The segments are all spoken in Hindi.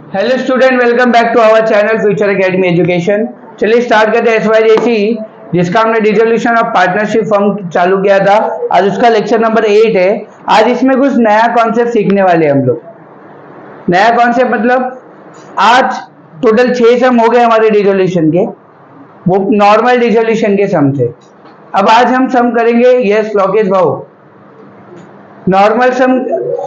Hello student, welcome back to our channel future academy education. चलिए स्टार्ट करते हैं SYJC, जिसका हमने डिसोल्यूशन ऑफ पार्टनरशिप फर्म चालू किया था। आज उसका लेक्चर नंबर 8 है। आज इसमें कुछ नया कॉन्सेप्ट सीखने वाले हैं हम लोग। नया कॉन्सेप्ट मतलब आज टोटल 6 सम हो गए हमारे डिसोल्यूशन के, वो नॉर्मल डिसोल्यूशन के सम थे। अब आज हम सम करेंगे, यस लोकेश भाऊ, नॉर्मल सम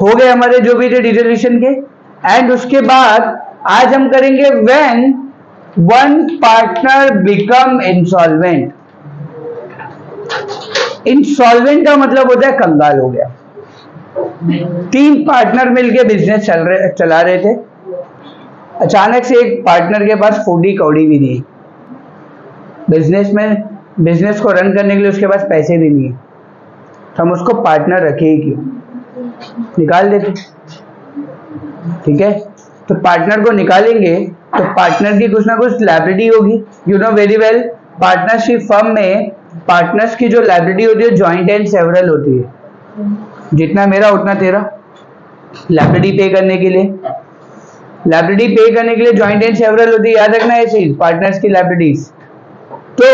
हो गए हमारे जो भी थे डिसोल्यूशन के। एंड उसके बाद आज हम करेंगे when one partner become insolvent. Insolvent का मतलब होता है कंगाल हो गया। 3 पार्टनर मिलके बिजनेस चला रहे थे। अचानक से एक पार्टनर के पास फूडी कौड़ी भी नहीं, बिजनेस को रन करने के लिए उसके पास पैसे भी नहीं है, तो हम उसको पार्टनर रखे ही क्यों, निकाल देते। ठीक है, तो पार्टनर को निकालेंगे तो पार्टनर की कुछ ना कुछ लायबिलिटी होगी। You know very well, partnership firm में पार्टनर्स की जो लायबिलिटी होती है जॉइंट एंड सेवरल होती है। जितना मेरा उतना तेरा, लायबिलिटी पे करने के लिए जॉइंट एंड सेवरल होती है। याद रखना ये चीज, पार्टनर्स की लायबिलिटीज। तो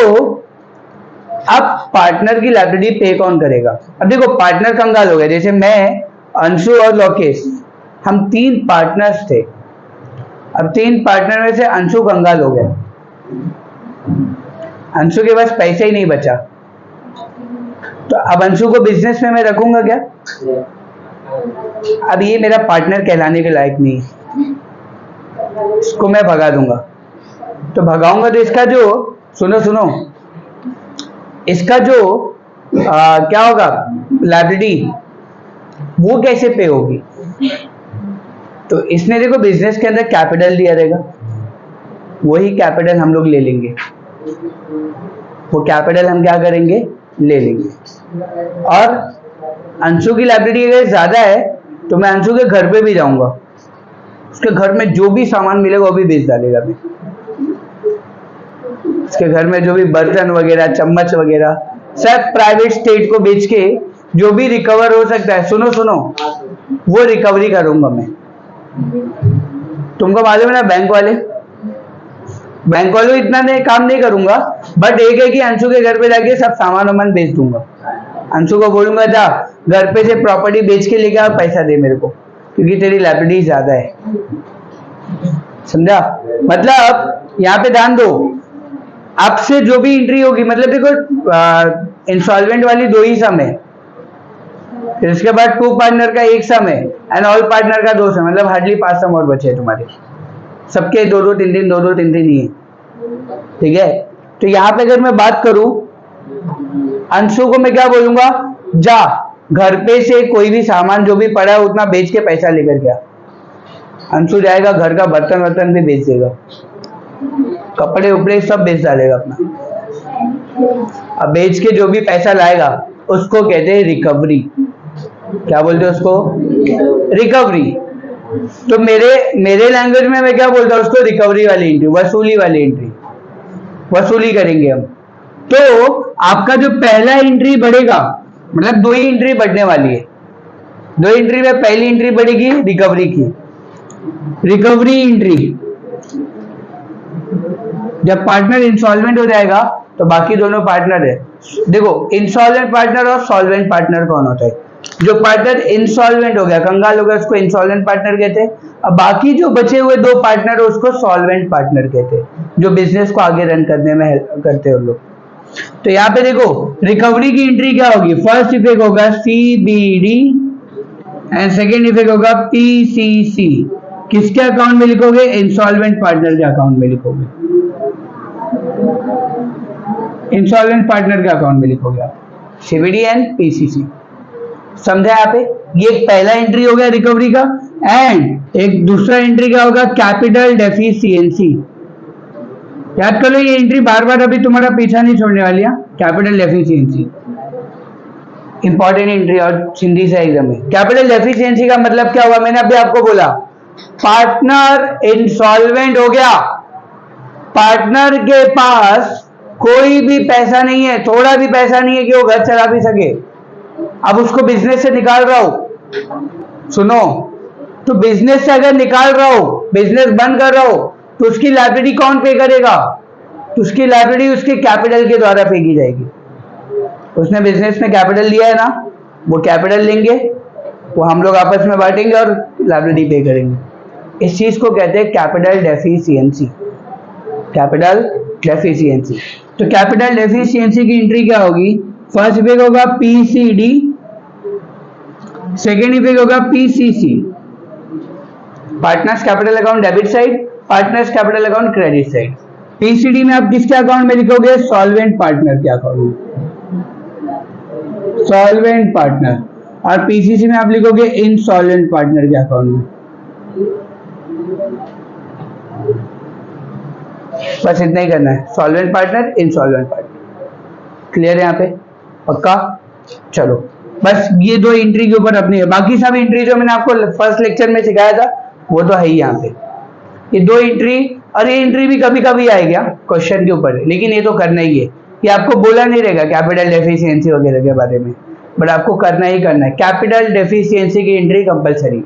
अब पार्टनर की लायबिलिटी पे कौन करेगा? अब देखो, पार्टनर कंगाल हो गए। जैसे मैं, अंशु और लोकेश, हम 3 पार्टनर्स थे। अब 3 पार्टनर में से अंशु कंगाल हो गया, अंशु के पास पैसे ही नहीं बचा। तो अब अंशु को बिजनेस में मैं रखूंगा क्या? अब ये मेरा पार्टनर कहलाने के लायक नहीं, इसको मैं भगा दूंगा। तो भगाऊंगा तो इसका जो, सुनो, इसका जो क्या होगा लायबिलिटी, वो कैसे पे होगी? तो इसने देखो बिजनेस के अंदर कैपिटल दिया रहेगा, वही कैपिटल हम लोग ले लेंगे। वो कैपिटल हम क्या करेंगे? ले लेंगे। और अंशु की लायबिलिटी अगर ज्यादा है तो मैं अंशु के घर पे भी जाऊंगा, उसके घर में जो भी सामान मिलेगा वो भी बेच डालेगा। मैं उसके घर में जो भी बर्तन वगैरह, चम्मच वगैरह, सब प्राइवेट स्टेट को बेच के जो भी रिकवर हो सकता है, सुनो, वो रिकवरी करूंगा मैं। तुमको मालूम है ना, बैंक वाले इतना काम नहीं करूंगा, बट एक है कि अंशु के घर पे जाके सब सामान वामान बेच दूंगा। अंशु को बोलूंगा जा घर पे से प्रॉपर्टी बेच के लेके आ, पैसा दे मेरे को, क्योंकि तेरी लायबिलिटी ज्यादा है। समझा? मतलब यहाँ पे ध्यान दो, आपसे जो भी एंट्री होगी, मतलब देखो इंसॉल्वेंट वाली 2 ही सम है, फिर उसके बाद 2 पार्टनर का 1 सम है, एंड ऑल पार्टनर का 2 सम, मतलब हार्डली 5 सम और बचे तुम्हारे। सबके 2-2, 3-3 ही है। ठीक है, तो यहाँ पे अगर मैं बात करूं, अंशु को मैं क्या बोलूंगा? जा घर पे से कोई भी सामान जो भी पड़ा है उतना बेच के पैसा लेकर गया। अंशु जाएगा, घर का बर्तन वर्तन भी बेच देगा, कपड़े उपड़े सब बेच डालेगा अपना। अब बेच के जो भी पैसा लाएगा उसको कहते हैं रिकवरी। क्या बोलते हैं उसको? रिकवरी। तो मेरे लैंग्वेज में मैं क्या बोलता हूँ उसको? रिकवरी वाली एंट्री, वसूली वाली एंट्री। वसूली करेंगे हम। तो आपका जो पहला एंट्री बढ़ेगा, मतलब 2 ही एंट्री बढ़ने वाली है। 2 एंट्री में पहली एंट्री बढ़ेगी रिकवरी की, रिकवरी एंट्री। जब पार्टनर इंसॉल्वेंट हो जाएगा तो बाकी दोनों पार्टनर है। देखो, इंसॉल्वेंट पार्टनर और सॉल्वेंट पार्टनर कौन होता है? जो पार्टनर इंसॉल्वेंट हो गया, कंगाल हो गया, उसको इंसॉल्वेंट पार्टनर कहते हैं। अब बाकी जो बचे हुए 2 पार्टनर है उसको सॉल्वेंट पार्टनर कहते हैं, जो बिजनेस को आगे रन करने में हेल्प करते हैं लोग। तो यहाँ पे देखो, रिकवरी की एंट्री क्या होगी? फर्स्ट इफेक्ट होगा CBD एंड सेकेंड इफेक्ट होगा PCC। किसके अकाउंट में लिखोगे? इंसॉल्वेंट पार्टनर के अकाउंट में लिखोगे, इंसॉल्वेंट पार्टनर के अकाउंट में लिखोगे आप, CBD एंड PCC। समझा? यहाँ पे ये एक पहला एंट्री हो गया रिकवरी का, एंड एक दूसरा एंट्री क्या होगा? Capital deficiency. याद कर लो, ये एंट्री बार बार अभी तुम्हारा पीछा नहीं छोड़ने वाली है। कैपिटल डेफिशिएंसी इंपॉर्टेंट एंट्री, और हिंदी से एग्जाम में। कैपिटल डेफिशिएंसी का मतलब क्या हुआ? मैंने अभी आपको बोला, पार्टनर इंसॉल्वेंट हो गया, पार्टनर के पास कोई भी पैसा नहीं है, थोड़ा भी पैसा नहीं है कि वो घर चला भी सके। अब उसको बिजनेस से निकाल रहा हूं, सुनो, तो बिजनेस से अगर निकाल रहा हो बिजनेस बंद कर रहा हो, तो उसकी लाइबिलिटी कौन पे करेगा? तो उसकी लाइबिलिटी उसके कैपिटल के द्वारा पे की जाएगी। उसने बिजनेस में कैपिटल लिया है ना, वो कैपिटल लेंगे, वो हम लोग आपस में बांटेंगे और लाइबिलिटी पे करेंगे। इस चीज को कहते हैं कैपिटल डेफिशिएंसी। Capital deficiency. तो कैपिटल डेफिशिएंसी की एंट्री क्या होगी? फर्स्ट इफेक्ट होगा पीसीडी, सेकेंड इफेक्ट होगा PCC, partners capital account debit side, partners capital account credit side. PCD में आप किसके अकाउंट में लिखोगे? सॉल्वेंट पार्टनर के अकाउंट में, सॉल्वेंट पार्टनर। और पीसीसी में आप लिखोगे इनसॉल्वेंट पार्टनर के अकाउंट में। बस इतना ही करना है, solvent partner, insolvent partner. Clear है यहाँ पे? पक्का? चलो, बस ये दो एंट्री के ऊपर अपनी है। बाकी सब एंट्री जो मैंने आपको फर्स्ट लेक्चर में सिखाया था वो तो है ही यहाँ पे। ये दो एंट्री, और ये एंट्री भी कभी कभी आएगी क्वेश्चन के ऊपर, लेकिन ये तो करना ही है। ये आपको बोला नहीं रहेगा कैपिटल डेफिशिएंसी वगैरह के बारे में, बट आपको करना ही करना है। कैपिटल डेफिशिएंसी की एंट्री कंपलसरी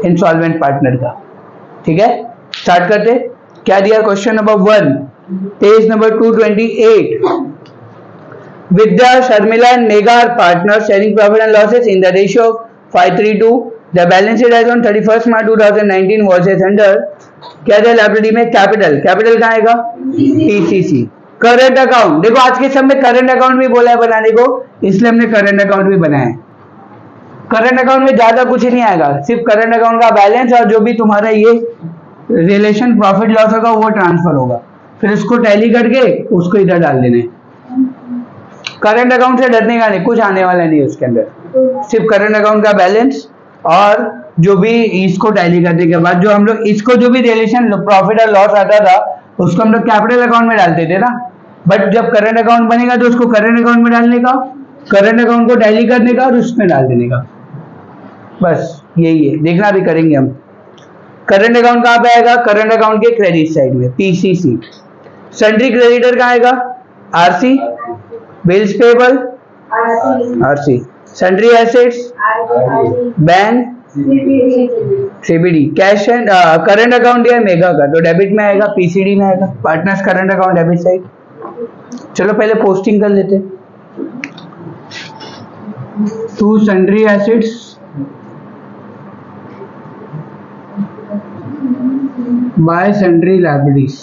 इंसॉल्वेंट पार्टनर का। ठीक है, स्टार्ट करते। क्या दिया? Question number 1, page number 228। Vidya, Sharmila and Megha are partners sharing profit and losses in the ratio of 5:3:2. The balance sheet as on 31st March 2019 was as under। क्या दिया लाइबिलिटी में? कैपिटल। कैपिटल कहाँ आएगा? पीसीसी। करंट अकाउंट, देखो आज के समय करंट अकाउंट भी बोला है बनाने को, इसलिए हमने करंट अकाउंट भी बनाया है। करंट अकाउंट में ज्यादा कुछ नहीं आएगा, सिर्फ करंट अकाउंट का बैलेंस और जो भी तुम्हारा ये रिलेशन प्रॉफिट लॉस होगा वो ट्रांसफर होगा, फिर उसको टैली करके उसको इधर डाल देना है। करंट अकाउंट से डरने का नहीं, कुछ आने वाला नहीं है उसके अंदर, सिर्फ करंट अकाउंट का बैलेंस और जो भी इसको टैली करने के बाद जो हम लोग इसको जो भी रिलेशन प्रॉफिट और लॉस आता था उसको हम लोग कैपिटल अकाउंट में डालते थे ना, बट जब करंट अकाउंट बनेगा तो उसको करंट अकाउंट में डालने का, करंट अकाउंट को टैली करने का और उसमें डाल देने का, बस यही है। देखना भी करेंगे हम। करंट अकाउंट कहाँ पे आएगा? करंट अकाउंट के क्रेडिट साइड में, पीसीसी। सन्ड्री क्रेडिटर कहाँ आएगा? RC. Bills payable, RC. Sundry assets, bank, CBD. Cash and current account है मेगा का, तो डेबिट में आएगा, पीसीडी में आएगा, partners current account debit side. चलो पहले पोस्टिंग कर लेते। To sundry assets by sundry liabilities.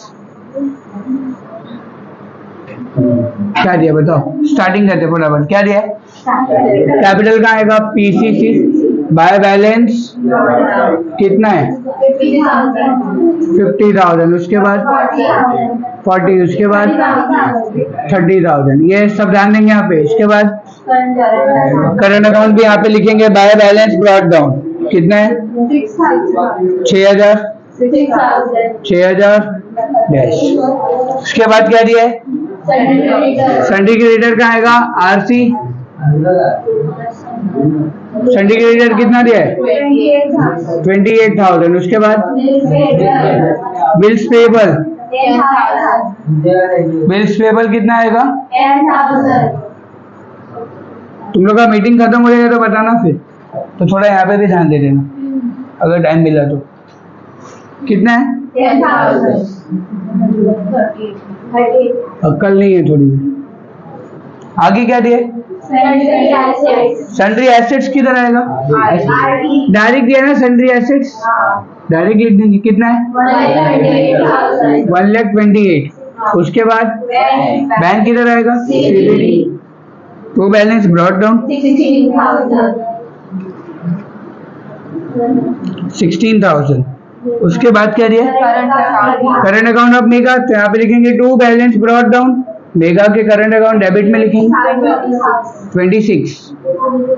क्या दिया बताओ? स्टार्टिंग करते फटाफट। क्या दिया? कैपिटल का आएगा पीसीसी, बाय बैलेंस कितना है? 50,000, उसके बाद 40, उसके बाद 30,000, ये सब ध्यान देंगे यहाँ पे। इसके बाद करंट अकाउंट भी यहाँ पे लिखेंगे, बाय बैलेंस ब्रॉट डाउन कितना है? 6,000 डैश। उसके बाद क्या दिया है? सन्ड्री क्रेडिटर का आएगा आरसी। सन्ड्री क्रेडिटर कितना दिया है? 28,000। उसके बाद बिल्स पेबल, बिल्स पेबल कितना आएगा? तुम लोग का मीटिंग खत्म हो जाएगा तो बताना फिर, तो थोड़ा यहाँ पे भी ध्यान दे देना अगर टाइम मिला तो। कितना है? अक्कल नहीं है थोड़ी। आगे क्या दिए? सन्ड्री एसेट्स किधर आएगा? डायरेक्ट दिया ना सन्ड्री एसेट्स, डायरेक्ट लिख देंगे। कितना है? 1,28,000। उसके बाद बैंक किधर आएगा? सीबीडी। तो बैलेंस ब्रॉट डाउन 16,000। उसके बाद क्या दिया? करंट अकाउंट ऑफ मेगा, तो यहाँ पे लिखेंगे to balance brought down. Megha के करंट अकाउंट डेबिट में लिखेंगे 26।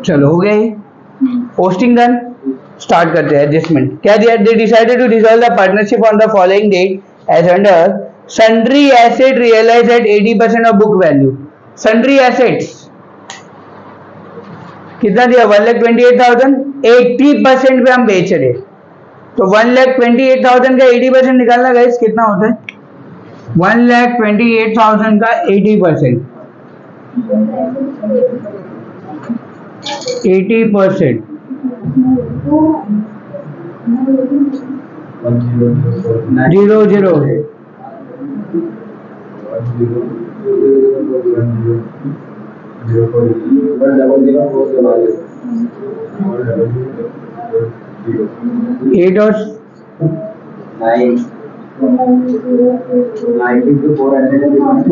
चलो हो गया ये। Posting done. स्टार्ट करते हैं एडजस्टमेंट। क्या दिया? They decided to dissolve the partnership on the following date as under sundry asset realise at 80% of book value. Sundry assets कितना दिया? 1,28,000। 80% पे हम बेच रहे, तो 1,28,000 का 80% निकालना गाइस कितना होता है? 1,28,000 का 80%, 80% 00 8 और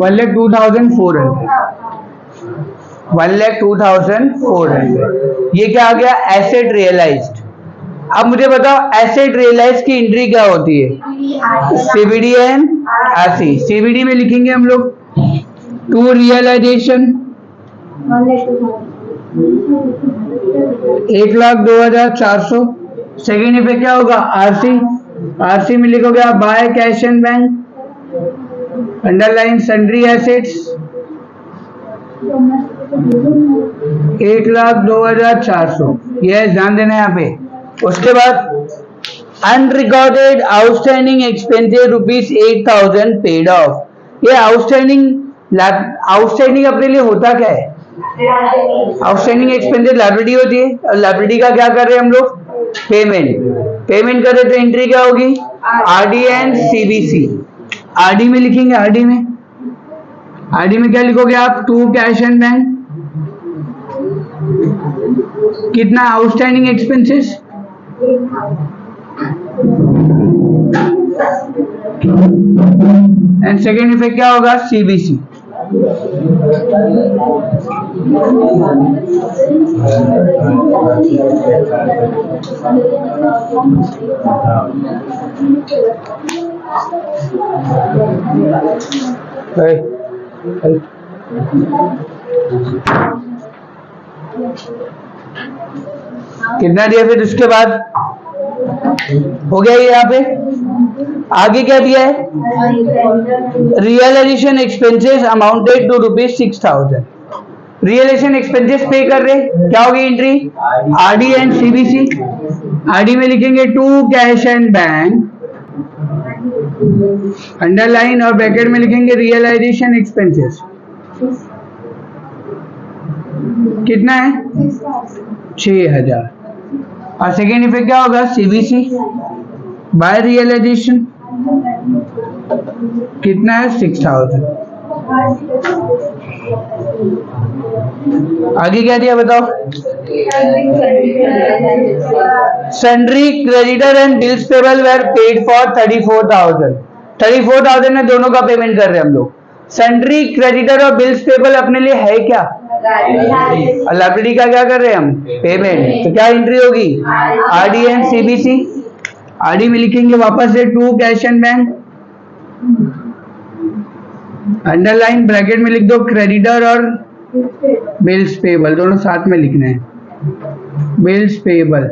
1,02,400 1,02,400 ये क्या आ गया? Asset realised. अब मुझे बताओ एसेट रियलाइज की एंट्री क्या होती है? CBD and RC. सीबीडी में लिखेंगे हम लोग टू रियलाइजेशन 1,02,400। सेकेंड इफेक्ट क्या होगा? आरसी। आरसी में लिखोगे आप by cash and bank, underline sundry assets 1,02,400। ये ध्यान देना यहाँ पे। उसके बाद unrecorded outstanding expenses ₹8,000 paid of. ये आउटस्टैंडिंग अपने लिए होता क्या है? आउटस्टैंडिंग एक्सपेंसेस लायबिलिटी होती है, और लायबिलिटी का क्या कर रहे हैं हम लोग? पेमेंट कर रहे, तो एंट्री क्या होगी? RD and CBC. आरडी में लिखेंगे, आरडी में क्या लिखोगे आप? टू कैश एंड बैंक, कितना outstanding expenses? And second effect क्या होगा? सीबीसी। कितना दिया? फिर उसके बाद हो गया ये। यहाँ पे आगे क्या दिया है? Realisation expenses amounted to ₹6,000। Realisation expenses पे कर रहे, क्या होगी एंट्री? RD and CBC. आरडी में लिखेंगे to cash and bank, underline और ब्रैकेट में लिखेंगे रियलाइजेशन एक्सपेंसेस। कितना है? 6,000। और सेकेंड इफेक्ट क्या होगा? सीबीसी बाय रियलाइजेशन, कितना है? 6,000। आगे क्या दिया बताओ? Sundry creditor and bills payable were paid for 34,000। 34,000 में दोनों का पेमेंट कर रहे हैं हम लोग। सन्ड्री क्रेडिटर और बिल्स पेबल अपने लिए है क्या? लायबिलिटी का क्या कर रहे हैं हम? पेमेंट। तो क्या एंट्री होगी? RD and CBC. आरडी में लिखेंगे वापस से to cash and bank, underline bracket में लिख दो क्रेडिटर और बिल्स पेबल, दोनों साथ में लिखना है। बिल्स पेबल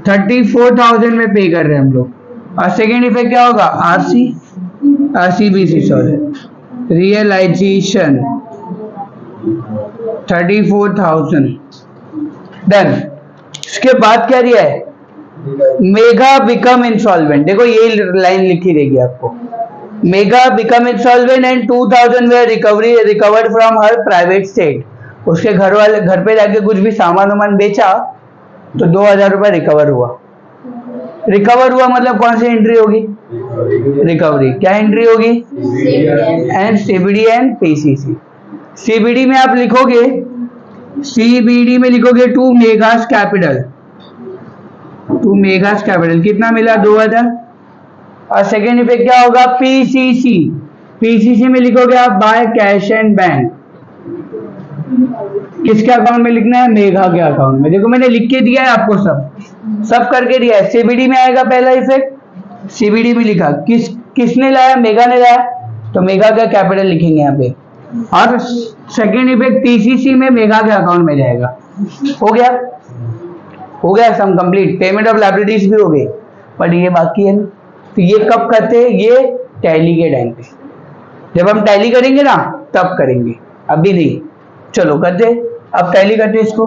34,000 में पे कर रहे हैं हम लोग। और सेकेंड इफेक्ट क्या होगा? RC, CBC sorry, realisation 34,000 done. इसके बाद क्या दिया है? Megha become insolvent. देखो ये लाइन लिखी रहेगी आपको, Megha become insolvent and 2,000 were recovered from her private state. उसके घर पे जाके कुछ भी सामान वामान बेचा तो 2,000 रुपए रिकवर हुआ। रिकवर हुआ मतलब कौन सी एंट्री होगी? रिकवरी। क्या एंट्री होगी? And CBD and PCC. CBD में आप लिखोगे, सीबीडी में लिखोगे टू मेगास कैपिटल, टू मेगास कैपिटल कितना मिला? 2,000। और सेकेंड इफेक्ट क्या होगा? पीसीसी। पीसीसी में लिखोगे आप बाय कैश एंड बैंक। किसके अकाउंट में लिखना है? मेघा के अकाउंट में। देखो मैंने लिख के दिया है आपको, सब करके दिया है। सीबीडी में आएगा पहला इफेक्ट, सीबीडी में लिखा, किसने लाया? मेघा ने लाया, तो मेघा का कैपिटल लिखेंगे यहाँ पे। और सेकेंड इफेक्ट पीसीसी में मेघा के अकाउंट में जाएगा। हो गया sum complete. Payment of liabilities भी हो गई, बट ये बाकी है ना। तो ये कब करते हैं? ये टैली के टाइम पे, जब हम टैली करेंगे ना तब करेंगे, अभी नहीं। चलो करते, अब टैली करते इसको।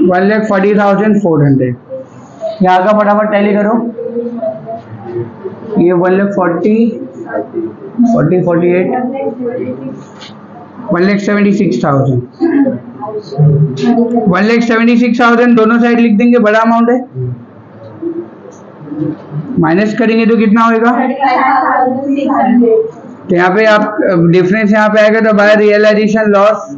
1,40,400। यहाँ का फटाफट टैली करो। ये 1,40,48 1,76,000 1,76,000 दोनों साइड लिख देंगे, बड़ा अमाउंट है। माइनस करेंगे तो कितना होएगा? तो यहाँ पे आप डिफरेंस यहाँ पे आएगा तो बाय रियलाइजेशन लॉस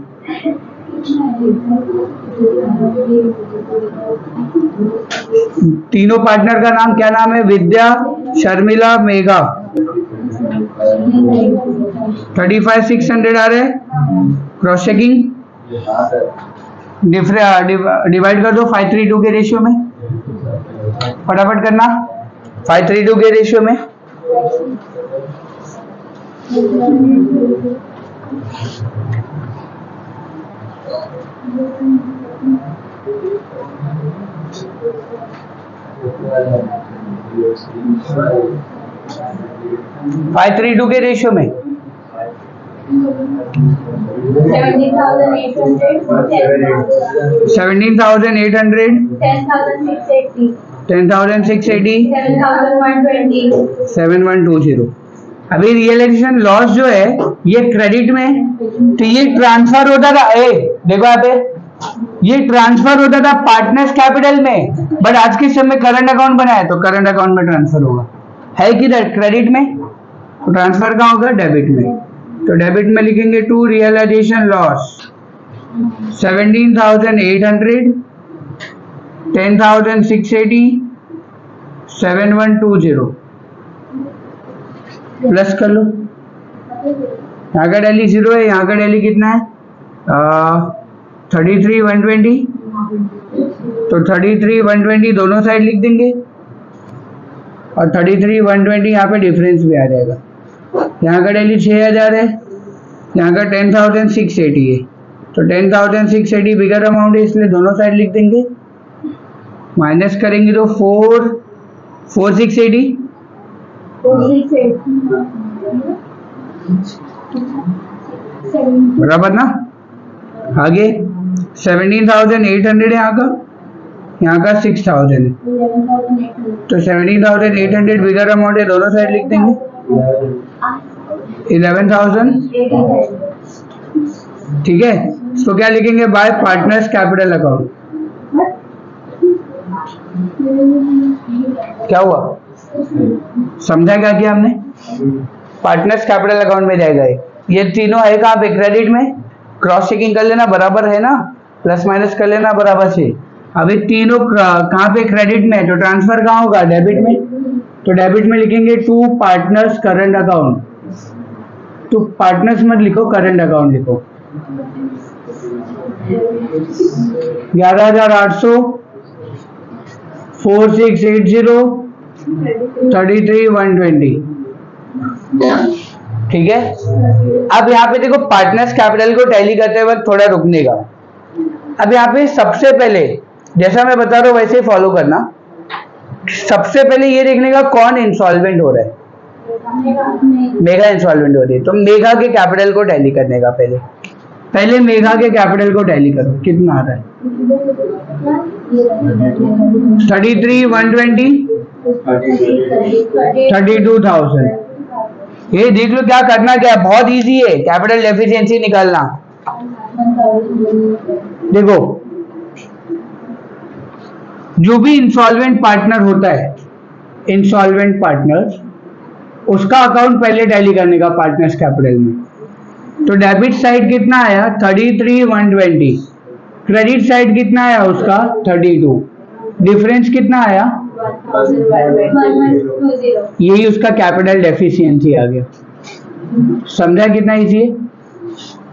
तीनों पार्टनर का नाम क्या नाम है? विद्या, शर्मिला, मेघा। 35,600 आ रहे हैं। क्रॉस चेकिंग डिवाइड कर दो 532 के रेशियो में, फटाफट करना। 532 के रेशियो में फाइव 3 2 के रेशियो में 17,800 10,680 7,120। अभी रियलाइजेशन लॉस जो है ये क्रेडिट में, तो ये ट्रांसफर होता था, देखो यहाँ पे ये ट्रांसफर होता था पार्टनर्स कैपिटल में, बट आज के समय करंट अकाउंट बनाया तो करंट अकाउंट में ट्रांसफर होगा। है किधर? क्रेडिट में। तो ट्रांसफर कहाँ होगा? डेबिट में। तो डेबिट में लिखेंगे टू रियलाइजेशन लॉस 17,800 10,680 7,120 प्लस कर लो। यहाँ का डेली 0 है, यहाँ का डेली कितना है? 33,120। तो 33,120 दोनों साइड लिख देंगे और 33,120 यहाँ पे डिफरेंस भी आ जाएगा। यहाँ का डेली 6,000 है, यहाँ का 10,680 है। तो 10,680 बिगर अमाउंट है इसलिए दोनों साइड लिख देंगे। माइनस करेंगे तो 4,680 बराबर ना। आगे 17,800 है यहाँ का 6,000 है। तो 17,800 बिगर अमाउंट है, दोनों साइड लिख देंगे। 11,000 ठीक है। इसको क्या लिखेंगे? Bye partners capital account. क्या हुआ? समझा क्या किया हमने? पार्टनर्स कैपिटल अकाउंट में जाएगा ये तीनों है कहाँ पे? क्रेडिट में। क्रॉस चेकिंग कर लेना, बराबर है ना, प्लस माइनस कर लेना, बराबर से। अभी तीनों कहाँ पे? क्रेडिट में। तो ट्रांसफर कहाँ होगा? डेबिट में। तो डेबिट में लिखेंगे टू पार्टनर्स करंट अकाउंट। तो पार्टनर्स मत लिखो, करंट अकाउंट लिखो। 11,800 4,680 33,120 ठीक है। अब यहाँ पे देखो पार्टनर्स कैपिटल को टैली करते वक्त थोड़ा रुकने का। अब यहाँ पे सबसे पहले जैसा मैं बता रहा हूँ वैसे ही फॉलो करना। सबसे पहले ये देखने का कौन इंसॉल्वेंट हो रहा है। मेघा इंसॉल्वेंट हो रही है, तो मेघा के कैपिटल को टैली करने का। पहले मेघा के कैपिटल को टैली करो, कितना आ रहा है? 33,120 32,000। ये देख लो क्या करना, क्या है? बहुत इजी है कैपिटल डेफिशिएंसी निकालना। देखो जो भी इंसॉल्वेंट पार्टनर होता है, इंसॉल्वेंट पार्टनर, उसका अकाउंट पहले टैली करने का पार्टनर्स कैपिटल में। तो डेबिट साइड कितना आया? 33,120। क्रेडिट साइड कितना आया उसका? 32। डिफरेंस कितना आया? 1,120। यही उसका कैपिटल डेफिशिएंसी आ गया। समझा कितना इजी है?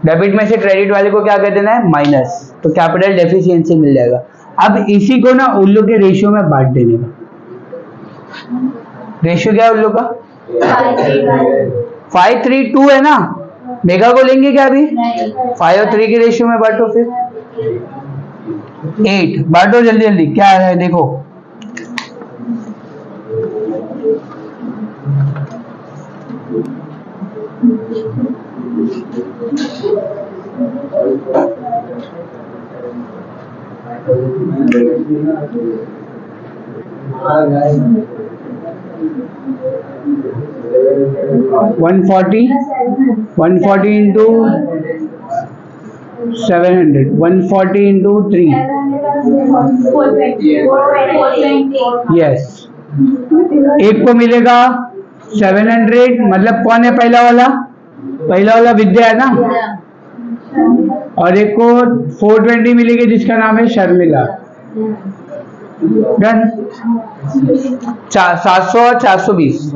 डेबिट में से क्रेडिट वाले को क्या कर देना है? माइनस। तो कैपिटल डेफिशिएंसी मिल जाएगा। अब इसी को ना उल्लू के रेशियो में बांट देने का। रेशियो क्या है उल्लू का? 5:3:2 है ना। मेगा को लेंगे क्या अभी? 5 और 3 के रेशियो में बांटो, फिर 8 बांटो जल्दी जल्दी। क्या है देखो, $140 into 700, 140 into 3, यस। एक को मिलेगा 700, मतलब कौन है पहला वाला? पहला वाला विद्या है ना, और एक को 420 मिलेगी जिसका नाम है शर्मिला। डन। 700 और 420,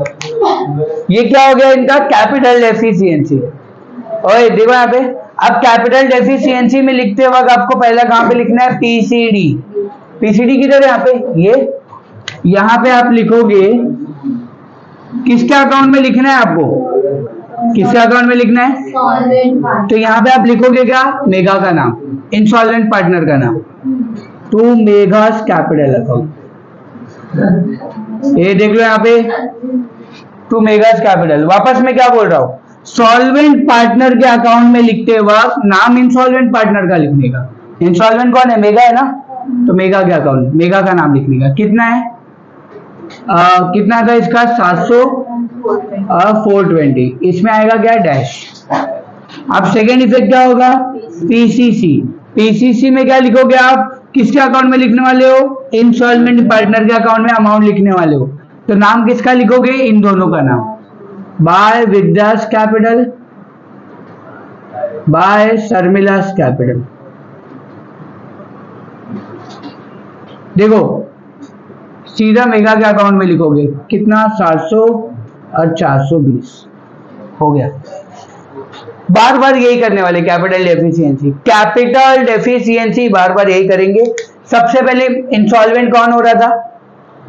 ये क्या हो गया इनका कैपिटल डेफिशिएंसी। ओए देखो यहाँ पे, अब कैपिटल डेफिशिएंसी में लिखते वक्त आपको पहला कहां पे लिखना है? पीसीडी। पीसीडी किधर है? यहाँ पे, ये यहाँ पे आप लिखोगे, किसके अकाउंट में लिखना है आपको? किसके अकाउंट में लिखना है? तो यहाँ पे आप लिखोगे क्या? मेगा का नाम, इंसॉल्वेंट पार्टनर का नाम, टू मेगास कैपिटल अकाउंट। ये देख लो यहाँ पे, टू मेगास कैपिटल। वापस मैं क्या बोल रहा हूँ? सॉल्वेंट पार्टनर के अकाउंट में लिखते वक्त नाम इंसॉल्वेंट पार्टनर का लिखने का। इंसॉल्वेंट कौन है? मेगा है ना, तो मेगा के अकाउंट, मेगा का नाम लिखने का। कितना है? कितना था इसका? 700 और 420, इसमें आएगा क्या? डैश। अब सेकेंड इफेक्ट क्या होगा? पीसीसी। पीसीसी में क्या लिखोगे आप? किसके अकाउंट में लिखने वाले हो? इंसॉल्वेंट पार्टनर के अकाउंट में अमाउंट लिखने वाले हो, तो नाम किसका लिखोगे? इन दोनों का नाम, बाय विद्यास कैपिटल, बाय शर्मिलास कैपिटल। देखो सीधा मेगा के अकाउंट में लिखोगे, कितना? 700 और 420 हो गया। बार बार यही करने वाले, कैपिटल डेफिशिएंसी। कैपिटल डेफिशिएंसी बार बार यही करेंगे। सबसे पहले इंसॉल्वेंट कौन हो रहा था?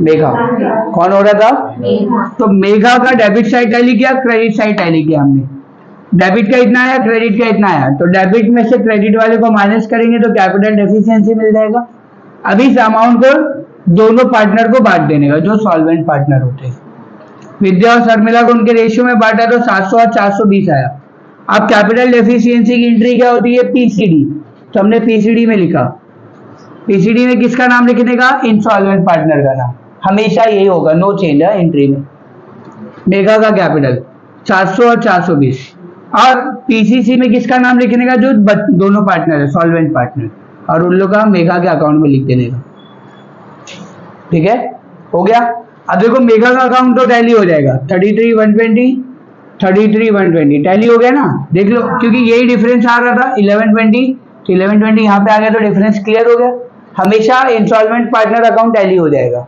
मेगा। कौन हो रहा था? तो मेगा का डेबिट साइड टैली किया, क्रेडिट साइड टैली किया हमने। डेबिट का इतना आया, क्रेडिट का इतना आया, तो डेबिट में से क्रेडिट वाले को माइनस करेंगे तो कैपिटल डेफिशिएंसी मिल जाएगा। अभी इस अमाउंट को दोनों पार्टनर को बांट देने का, जो सॉल्वेंट पार्टनर होते हैं। विद्या और शर्मिला को उनके रेशियो में बांटा तो 700 और 420 आया। अब कैपिटल डेफिशिएंसी की एंट्री क्या होती है? पीसीडी। तो हमने पीसीडी में लिखा। पीसीडी में किसका नाम लिखने का? इंसॉल्वेंट पार्टनर का नाम। हमेशा यही होगा, नो चेंज है एंट्री में। मेगा का कैपिटल 700 और 420, और पीसीसी में किसका नाम लिखने का? जो दोनों पार्टनर है, सॉल्वेंट पार्टनर, और उन लोग का मेगा के अकाउंट में लिख देने का। ठीक है, हो गया। अब देखो मेगा का अकाउंट तो टैली हो जाएगा, 33,120, 33,120 टैली हो गया ना। देख लो, क्योंकि यही डिफरेंस आ रहा था 1120, तो 1120 यहाँ पे आ गया, तो डिफरेंस क्लियर हो गया। हमेशा इंस्टॉलमेंट पार्टनर अकाउंट टैली हो जाएगा।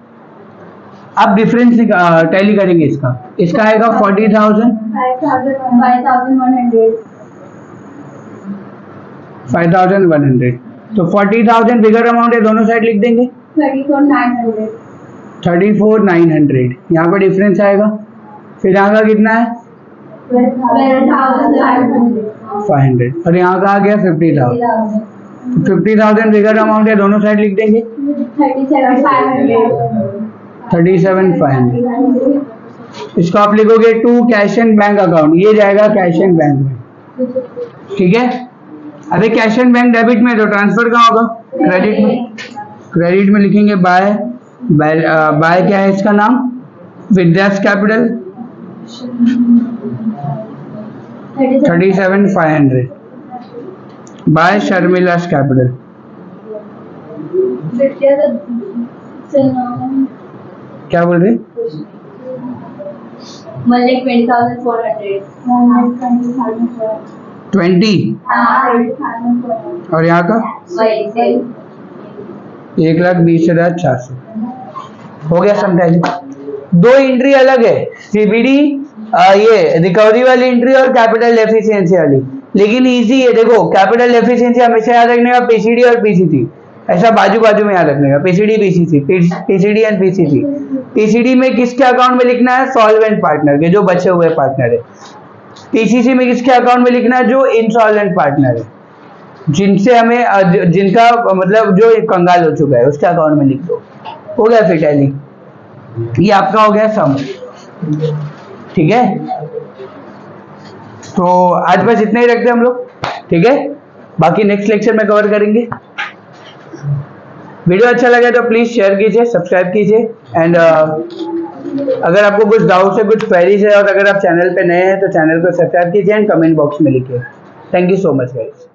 अब डिफरेंस टैली करेंगे इसका, इसका आएगा 40,000, 5,100। तो 40,000 बिगर अमाउंट है, दोनों साइड लिख देंगे। 34,900 यहाँ पर डिफरेंस आएगा। फिर यहाँ का कितना है? 500, और यहाँ का आ गया 50,000। 50,000 बिगर अमाउंट है, दोनों साइड लिख देंगे। 37,500। इसको आप लिखोगे to cash and bank account, ये जाएगा कैश एंड बैंक में। ठीक है, अरे कैश एंड बैंक डेबिट में, तो ट्रांसफर कहाँ होगा? क्रेडिट में। क्रेडिट में लिखेंगे बाय, बाय क्या है इसका नाम? विद्यास कैपिटल, 37,500, बाय शर्मिलास कैपिटल। क्या बोल रहे? 20, और यहाँ का 1,20,400 हो गया। समटाइम दो एंट्री अलग है, सीबीडी ये रिकवरी वाली एंट्री और कैपिटल एफिशिएंसी वाली, लेकिन इजी है। देखो कैपिटल एफिशिएंसी हमेशा याद रखने का पीसीडी और पीसीसी, ऐसा बाजू बाजू में याद रखने का, PCD PCC, PCD and PCC. PCD में किसके अकाउंट में लिखना है? सॉल्वेंट पार्टनर के, जो बचे हुए पार्टनर है। पीसीसी में किसके अकाउंट में लिखना है? जो इंसॉल्वेंट पार्टनर है, जिनसे हमें, जिनका मतलब जो कंगाल हो चुका है, उसके अकाउंट में लिख दो। हो गया फिर टैली, ये आपका हो गया सम। ठीक है, तो आज बस इतना ही रखते हैं हम लोग। ठीक है, बाकी नेक्स्ट लेक्चर में कवर करेंगे। वीडियो अच्छा लगा तो प्लीज शेयर कीजिए, सब्सक्राइब कीजिए, एंड अगर आपको कुछ डाउट है, कुछ क्वेरीज है, और अगर आप चैनल पे नए हैं तो चैनल को सब्सक्राइब कीजिए एंड कमेंट बॉक्स में लिखिए। Thank you so much guys.